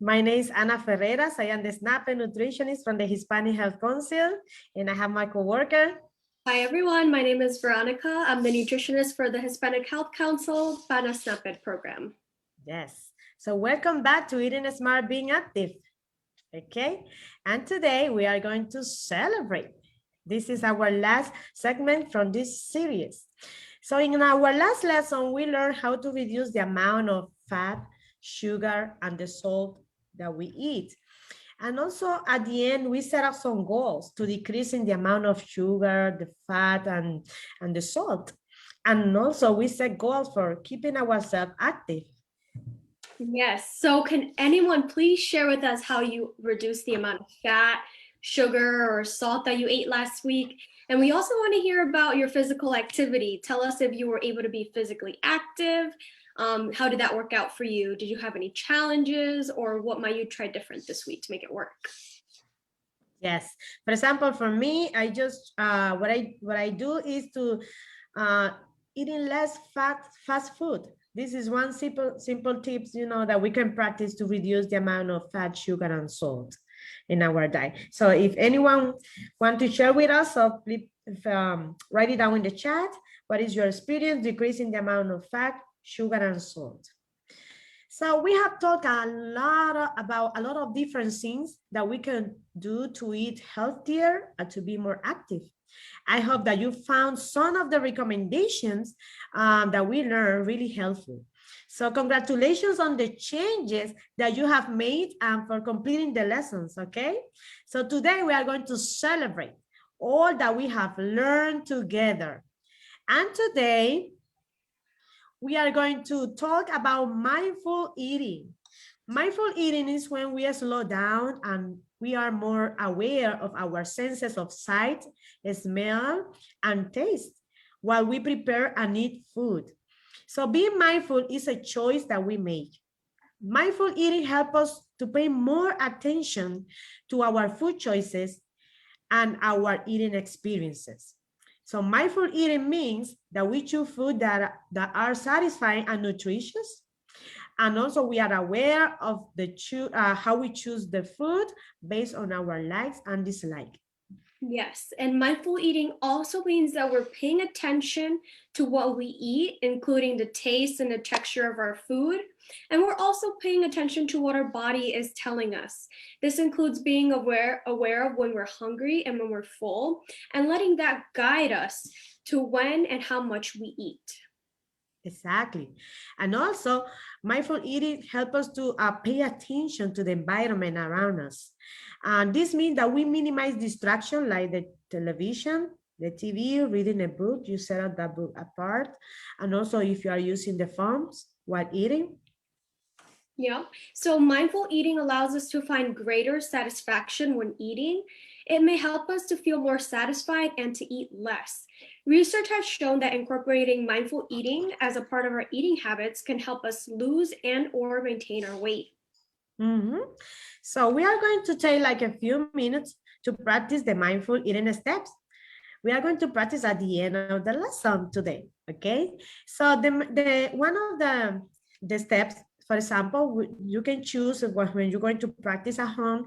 My name is Ana Ferreras. I am the SNAP nutritionist from the Hispanic Health Council, and I have my coworker. Hi, everyone. My name is Veronica. I'm the nutritionist for the Hispanic Health Council PANA SNAP program. Yes. So welcome back to Eating Smart, Being Active. Okay. And today we are going to celebrate. This is our last segment from this series. So in our last lesson, we learned how to reduce the amount of fat, sugar, and the salt that we eat. And also at the end, we set up some goals to decreasing the amount of sugar, the fat, and the salt. And also we set goals for keeping ourselves active. Yes. So can anyone please share with us how you reduce the amount of fat, sugar, or salt that you ate last week? And we also want to hear about your physical activity. Tell us if you were able to be physically active. How did that work out for you? Did you have any challenges, or what might you try different this week to make it work? Yes. For example, for me, I just what I do is to eating less fast food. This is one simple tips, that we can practice to reduce the amount of fat, sugar, and salt in our diet. So if anyone want to share with us, so please write it down in the chat. What is your experience decreasing the amount of fat, sugar, and salt? So we have talked about a lot of different things that we can do to eat healthier and to be more active. I hope that you found some of the recommendations that we learned really helpful. So congratulations on the changes that you have made and for completing the lessons, okay? So today we are going to celebrate all that we have learned together. And today, we are going to talk about mindful eating. Mindful eating is when we slow down and we are more aware of our senses of sight, smell, and taste while we prepare and eat food. So being mindful is a choice that we make. Mindful eating helps us to pay more attention to our food choices and our eating experiences. So mindful eating means that we choose food that are satisfying and nutritious. And also we are aware of how we choose the food based on our likes and dislikes. Yes, and mindful eating also means that we're paying attention to what we eat, including the taste and the texture of our food. And we're also paying attention to what our body is telling us. This includes being aware of when we're hungry and when we're full, and letting that guide us to when and how much we eat. Exactly. And also, mindful eating helps us to pay attention to the environment around us. And this means that we minimize distraction like the television, the TV, reading a book, you set that book apart. And also if you are using the phones while eating. Yeah, so mindful eating allows us to find greater satisfaction when eating. It may help us to feel more satisfied and to eat less. Research has shown that incorporating mindful eating as a part of our eating habits can help us lose and or maintain our weight. So we are going to take like a few minutes to practice the mindful eating steps. We are going to practice at the end of the lesson today, okay? So one of the steps, for example, you can choose when you're going to practice at home,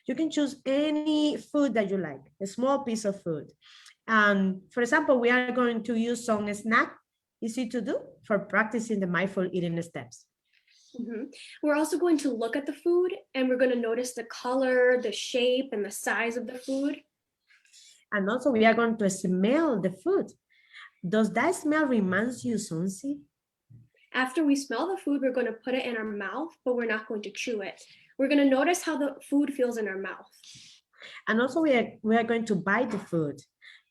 you can choose any food that you like, a small piece of food. And for example, we are going to use some snack, easy to do for practicing the mindful eating steps. We're also going to look at the food and we're going to notice the color, the shape, and the size of the food. And also we are going to smell the food. Does that smell reminds you something? After we smell the food, we're going to put it in our mouth, but we're not going to chew it. We're going to notice how the food feels in our mouth. And also we are going to bite the food.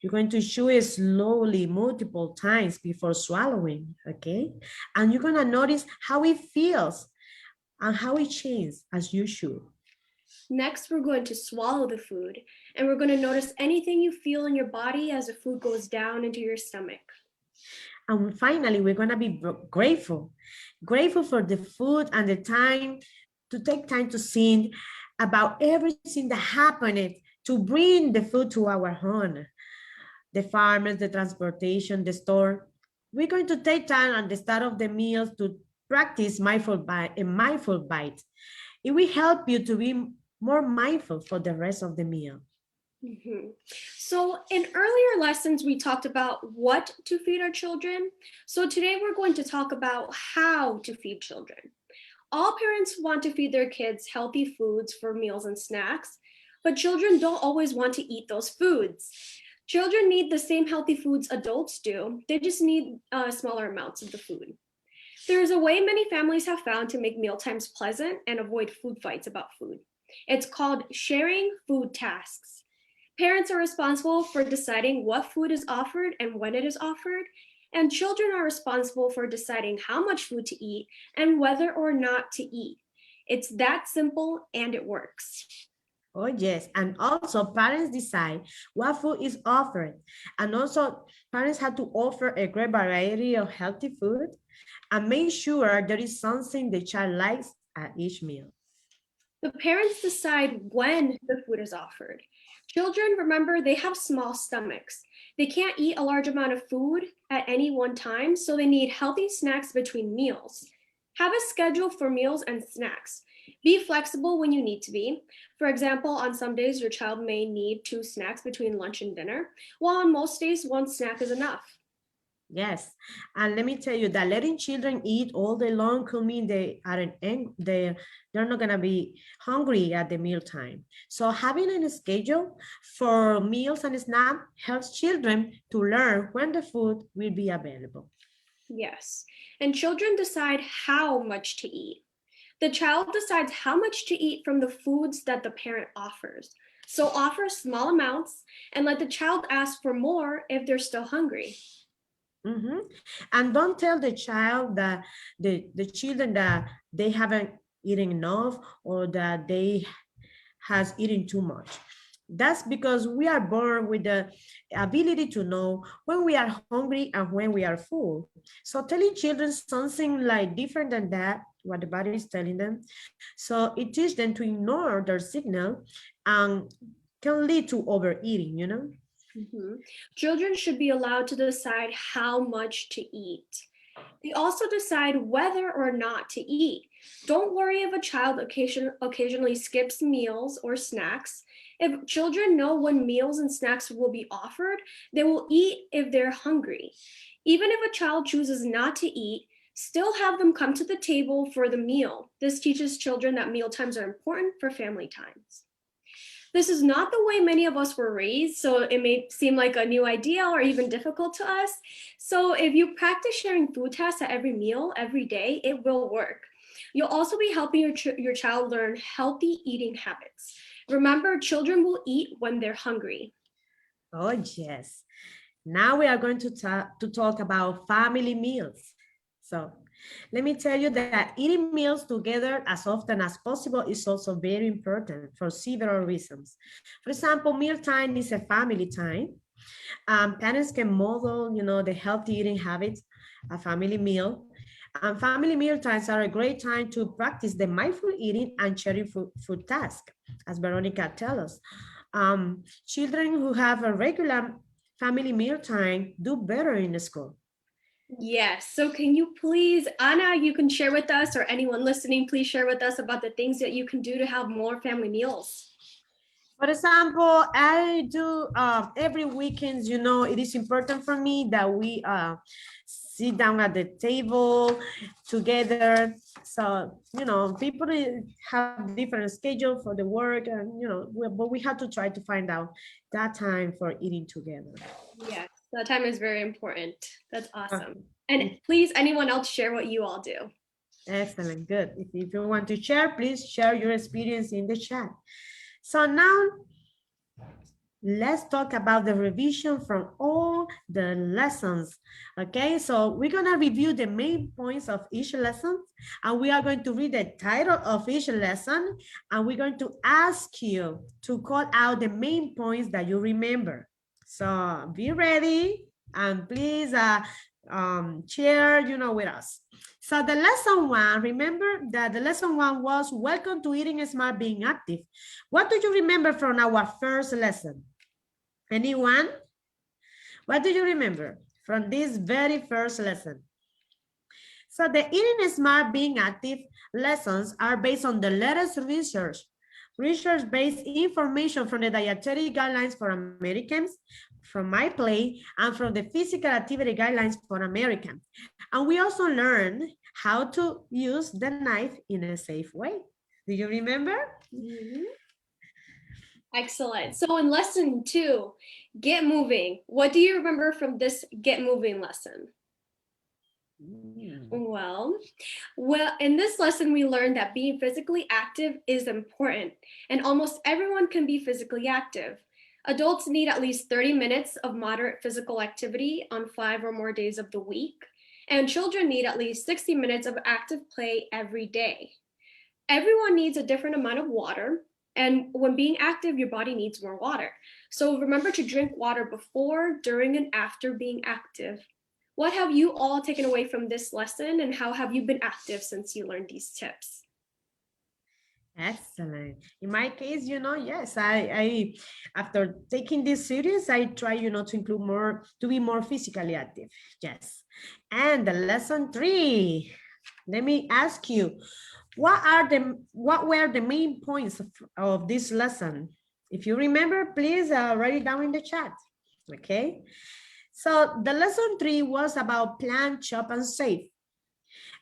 You're going to chew it slowly multiple times before swallowing, okay? And you're going to notice how it feels and how it changes as you chew. Next, we're going to swallow the food, and we're going to notice anything you feel in your body as the food goes down into your stomach. And finally, we're going to be grateful for the food and the time to take time to think about everything that happened to bring the food to our home. The farmers, the transportation, the store. We're going to take time at the start of the meals to practice mindful bite. It will help you to be more mindful for the rest of the meal. Mhm. So in earlier lessons, we talked about what to feed our children. So today we're going to talk about how to feed children. All parents want to feed their kids healthy foods for meals and snacks, but children don't always want to eat those foods. Children need the same healthy foods adults do, they just need smaller amounts of the food. There is a way many families have found to make mealtimes pleasant and avoid food fights about food. It's called sharing food tasks. Parents are responsible for deciding what food is offered and when it is offered, and children are responsible for deciding how much food to eat and whether or not to eat. It's that simple and it works. Oh, yes. And also parents decide what food is offered. And also parents have to offer a great variety of healthy food and make sure there is something the child likes at each meal. The parents decide when the food is offered. Children, remember, they have small stomachs. They can't eat a large amount of food at any one time, so they need healthy snacks between meals. Have a schedule for meals and snacks. Be flexible when you need to be. For example, on some days, your child may need 2 snacks between lunch and dinner, while on most days, 1 snack is enough. Yes, and let me tell you that letting children eat all day long could mean they're not gonna be hungry at the meal time. So having a schedule for meals and snacks helps children to learn when the food will be available. Yes, and children decide how much to eat. The child decides how much to eat from the foods that the parent offers. So offer small amounts and let the child ask for more if they're still hungry. Mm-hmm. And don't tell the child that the children that they haven't eaten enough or that they has eaten too much. That's because we are born with the ability to know when we are hungry and when we are full. So telling children something like different than that, what the body is telling them, so it teaches them to ignore their signal and can lead to overeating, you know? Mhm. Children should be allowed to decide how much to eat. They also decide whether or not to eat. Don't worry if a child occasionally skips meals or snacks. If children know when meals and snacks will be offered, they will eat if they're hungry. Even if a child chooses not to eat, still have them come to the table for the meal. This teaches children that meal times are important for family times. This is not the way many of us were raised, so it may seem like a new idea or even difficult to us. So if you practice sharing food tasks at every meal, every day, it will work. You'll also be helping your child learn healthy eating habits. Remember, children will eat when they're hungry. Oh, yes. Now we are going to talk about family meals. So let me tell you that eating meals together as often as possible is also very important for several reasons. For example, mealtime is a family time. Parents can model, the healthy eating habits, a family meal. And family meal times are a great time to practice the mindful eating and sharing food task, as Veronica tells us. Children who have a regular family meal time do better in school. Yes. So can you please, Anna, you can share with us, or anyone listening, please share with us about the things that you can do to have more family meals. For example, I do every weekend, it is important for me that we sit down at the table together. So, people have different schedule for the work and, but we have to try to find out that time for eating together. Yes, that time is very important. That's awesome. Okay. And please, anyone else share what you all do. Excellent, good. If you want to share, please share your experience in the chat. So now, let's talk about the revision from all the lessons. Okay, so we're gonna review the main points of each lesson, and we are going to read the title of each lesson, and we're going to ask you to call out the main points that you remember. So be ready, and please share, with us. So the lesson one, remember that the lesson one was welcome to Eating Smart, Being Active. What do you remember from our first lesson? Anyone? What do you remember from this very first lesson? So the eating smart, being active lessons are based on the latest research. Research-based information from the dietary guidelines for Americans, from my play, and from the physical activity guidelines for Americans. And we also learn how to use the knife in a safe way. Do you remember? Mhm. Excellent. So in lesson 2, get moving. What do you remember from this get moving lesson? Well, in this lesson, we learned that being physically active is important, and almost everyone can be physically active. Adults need at least 30 minutes of moderate physical activity on 5 or more days of the week, and children need at least 60 minutes of active play every day. Everyone needs a different amount of water, and when being active, your body needs more water. So remember to drink water before, during, and after being active. What have you all taken away from this lesson, and how have you been active since you learned these tips? Excellent. In my case, yes, I after taking this series, I try, to include more, to be more physically active. Yes. And the lesson 3, let me ask you, what were the main points of this lesson? If you remember, please write it down in the chat. Okay. So the lesson 3 was about plan, shop, and save.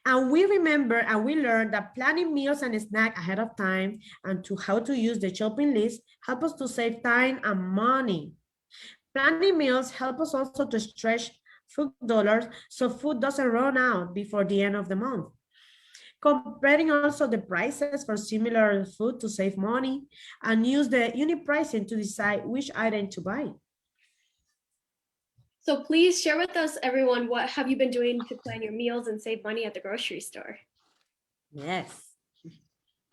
And we remember and we learned that planning meals and snacks ahead of time and to how to use the shopping list help us to save time and money. Planning meals help us also to stretch food dollars so food doesn't run out before the end of the month. Comparing also the prices for similar food to save money and use the unit pricing to decide which item to buy. So please share with us, everyone, what have you been doing to plan your meals and save money at the grocery store? Yes.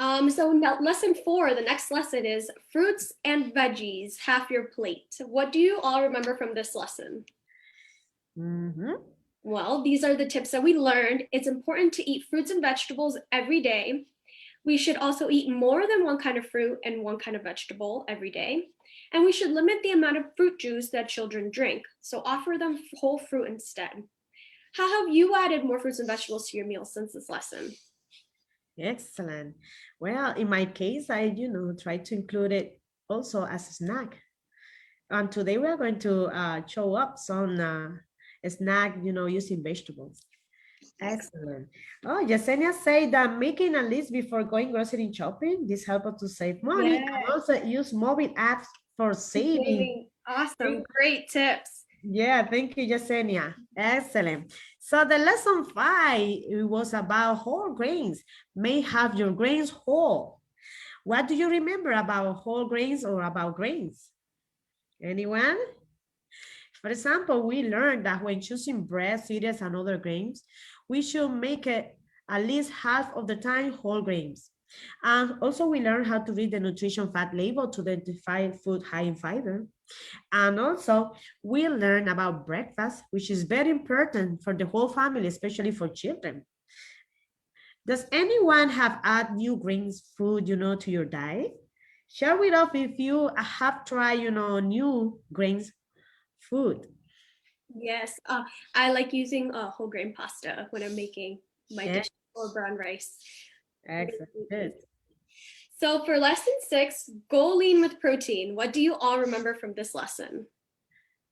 So now lesson 4, the next lesson is fruits and veggies, half your plate. What do you all remember from this lesson? Well, these are the tips that we learned. It's important to eat fruits and vegetables every day. We should also eat more than one kind of fruit and one kind of vegetable every day. And we should limit the amount of fruit juice that children drink. So offer them whole fruit instead. How have you added more fruits and vegetables to your meals since this lesson? Excellent. Well, in my case, I, try to include it also as a snack. And today we are going to show up some snack, using vegetables. Excellent. Oh, Yesenia said that making a list before going grocery shopping, this helps us to save money and also use mobile apps for saving. Awesome, great tips. Yeah, thank you, Yesenia. Excellent. So the lesson 5, it was about whole grains. May have your grains whole. What do you remember about whole grains or about grains? Anyone? For example, we learned that when choosing bread, cereals, and other grains, we should make it at least half of the time whole grains. And also we learned how to read the nutrition fact label to identify food high in fiber. And also we learn about breakfast, which is very important for the whole family, especially for children. Does anyone have add new grains food, to your diet? Share with us if you have tried, new grains food. Yes, I like using whole grain pasta when I'm making my dish or brown rice. Excellent. So for lesson 6, go lean with protein. What do you all remember from this lesson?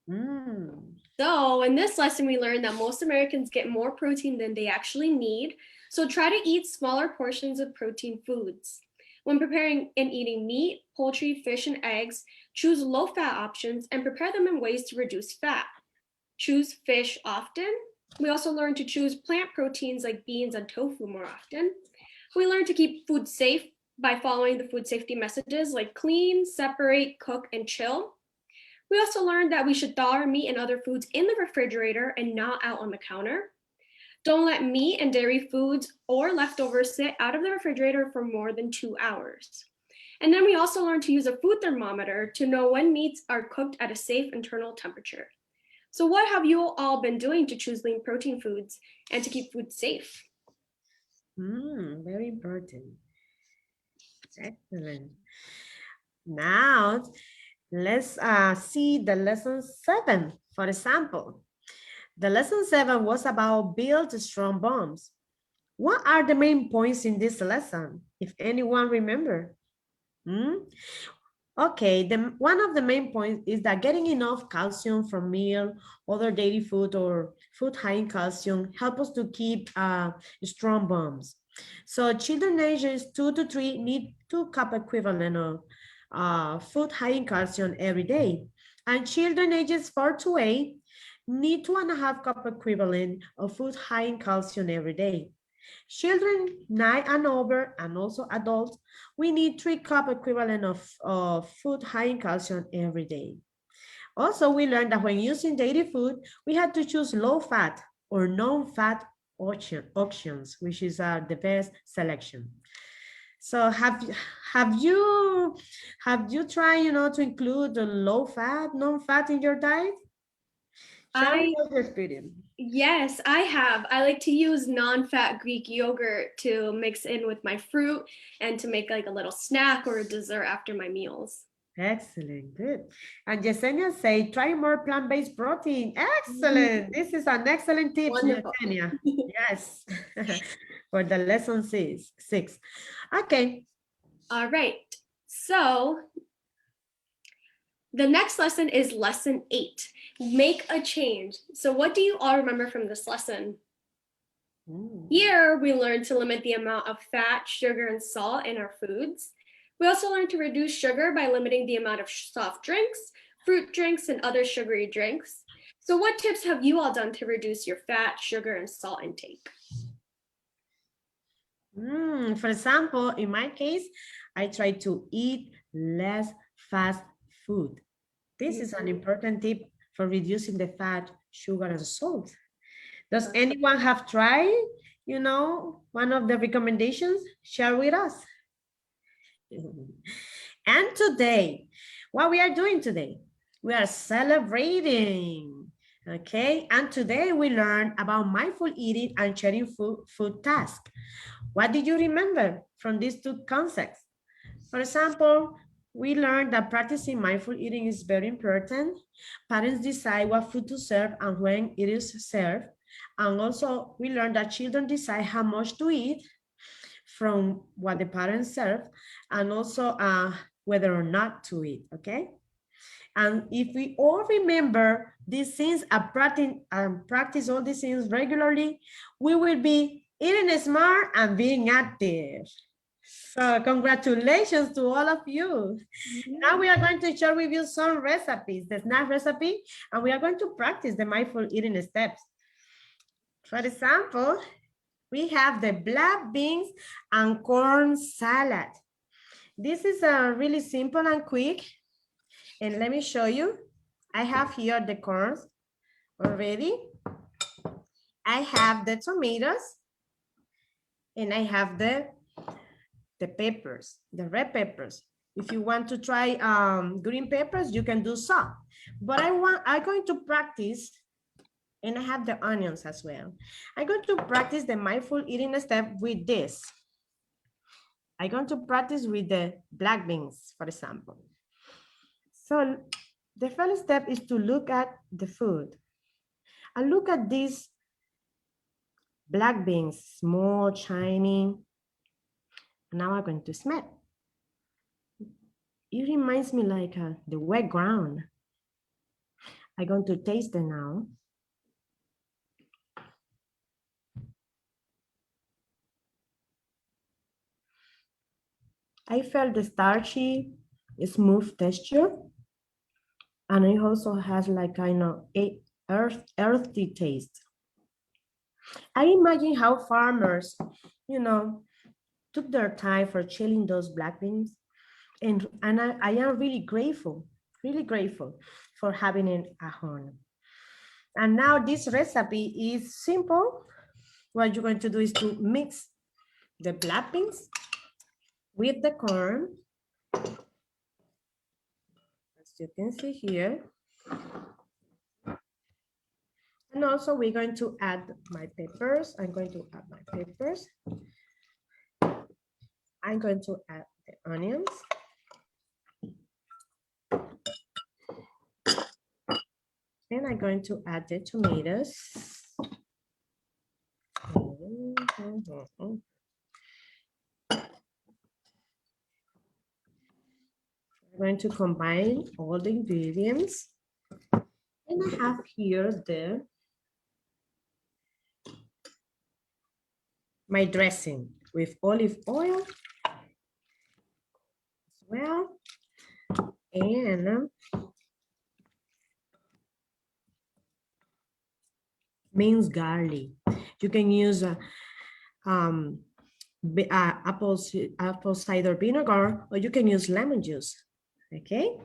So in this lesson, we learned that most Americans get more protein than they actually need. So try to eat smaller portions of protein foods. When preparing and eating meat, poultry, fish, and eggs, choose low-fat options and prepare them in ways to reduce fat. Choose fish often. We also learned to choose plant proteins like beans and tofu more often. We learned to keep food safe by following the food safety messages like clean, separate, cook, and chill. We also learned that we should thaw our meat and other foods in the refrigerator and not out on the counter. Don't let meat and dairy foods or leftovers sit out of the refrigerator for more than 2 hours. And then we also learned to use a food thermometer to know when meats are cooked at a safe internal temperature. So what have you all been doing to choose lean protein foods and to keep food safe? Very important. Excellent. Now, let's see the lesson 7, for example. The lesson 7 was about build strong bonds. What are the main points in this lesson? If anyone remember? Okay, one of the main points is that getting enough calcium from meal, other daily food, or food high in calcium help us to keep strong bones. So children ages 2 to 3 need 2 cup equivalent of food high in calcium every day. And children ages 4 to 8 need 2.5 cup equivalent of food high in calcium every day. Children 9 and over, and also adults, we need 3 cup equivalent of food high in calcium every day. Also, we learned that when using daily food, we had to choose low fat or non-fat options, which is the best selection. So have you tried, to include the low fat, non-fat in your diet? Share with us your experience. Yes, I have. I like to use non-fat Greek yogurt to mix in with my fruit and to make like a little snack or a dessert after my meals. Excellent, good. And Yesenia say, try more plant-based protein. Excellent. This is an excellent tip, Wonderful. Yesenia. Yes, for the lesson six. Okay. All right. So the next lesson is lesson 8. Make a change. So what do you all remember from this lesson? Here we learned to limit the amount of fat, sugar, and salt in our foods. We also learned to reduce sugar by limiting the amount of soft drinks, fruit drinks, and other sugary drinks. So what tips have you all done to reduce your fat, sugar, and salt intake? For example, in my case, I try to eat less fast food. This is an important tip for reducing the fat, sugar, and salt. Does anyone have tried, one of the recommendations? Share with us. And today, what we are doing today? We are celebrating, okay? And today we learn about mindful eating and sharing food tasks. What did you remember from these 2 concepts? For example, we learned that practicing mindful eating is very important. Parents decide what food to serve and when it is served. And also we learned that children decide how much to eat from what the parents serve, and also whether or not to eat, okay? And if we all remember these things and practice all these things regularly, we will be eating smart and being active. So congratulations to all of you. Now we are going to share with you some recipes, the snack recipe, and we are going to practice the mindful eating steps. For example, we have the black beans and corn salad. This is really simple and quick. And let me show you. I have here the corns already. I have the tomatoes. And I have the peppers, the red peppers. If you want to try green peppers, you can do so. But I'm going to practice, and I have the onions as well. I'm going to practice the mindful eating step with this. I'm going to practice with the black beans, for example. So the first step is to look at the food. And look at these black beans, small, shiny. Now I'm going to smell. It reminds me like the wet ground. I'm going to taste it now. I felt the starchy, smooth texture. And it also has like kind of a earthy taste. I imagine how farmers, took their time for chilling those black beans. And I am really grateful for having it at home. And now this recipe is simple. What you're going to do is to mix the black beans with the corn. As you can see here. And also we're going to add my peppers. I'm going to add my peppers. I'm going to add the onions. And I'm going to add the tomatoes. I'm going to combine all the ingredients. And I have here my dressing with olive oil as well. And minced garlic. You can use apple cider vinegar, or you can use lemon juice, okay?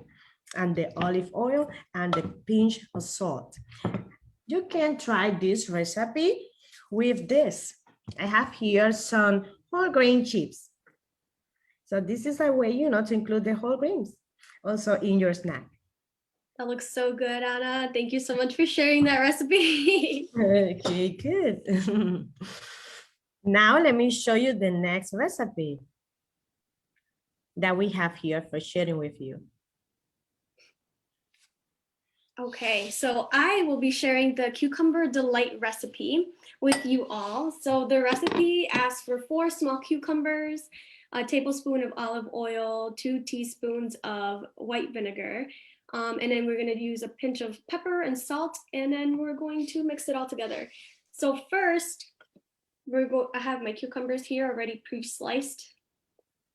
And the olive oil and the pinch of salt. You can try this recipe with this. I have here some whole grain chips. So this is a way, you know, to include the whole grains also in your snack. That looks so good, Anna. Thank you so much for sharing that recipe. Okay, good. Now let me show you the next recipe that we have here for sharing with you. Okay, so I will be sharing the cucumber delight recipe with you all. So the recipe asks for 4 small cucumbers, a tablespoon of olive oil, 2 teaspoons of white vinegar, and then we're going to use a pinch of pepper and salt, and then we're going to mix it all together. So first, I have my cucumbers here already pre-sliced,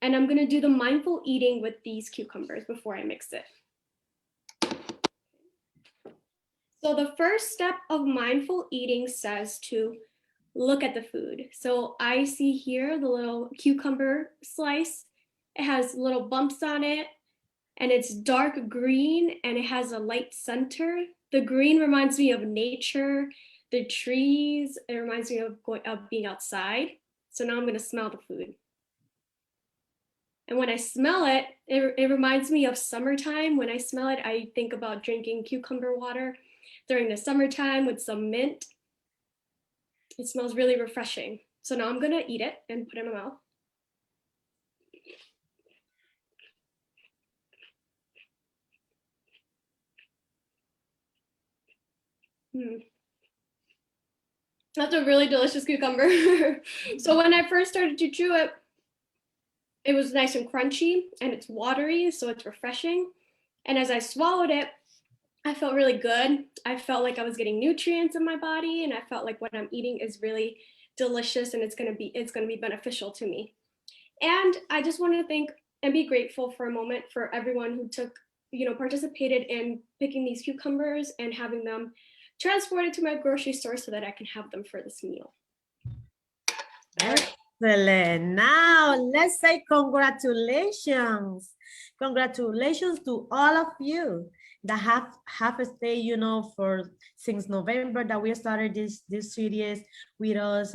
and I'm going to do the mindful eating with these cucumbers before I mix it. So the first step of mindful eating says to look at the food. So I see here the little cucumber slice. It has little bumps on it, and it's dark green, and it has a light center. The green reminds me of nature, the trees. It reminds me of being outside. So now I'm going to smell the food. And when I smell it, it reminds me of summertime. When I smell it, I think about drinking cucumber water during the summertime with some mint. It smells really refreshing. So now I'm gonna eat it and put it in my mouth. That's a really delicious cucumber. So when I first started to chew it, it was nice and crunchy, and it's watery, so it's refreshing. And as I swallowed it, I felt really good. I felt like I was getting nutrients in my body, and I felt like what I'm eating is really delicious, and it's gonna be beneficial to me. And I just wanted to thank and be grateful for a moment for everyone who participated in picking these cucumbers and having them transported to my grocery store so that I can have them for this meal. All right. Excellent. Now let's say congratulations. Congratulations to all of you that have stayed, since November that we started this series with us.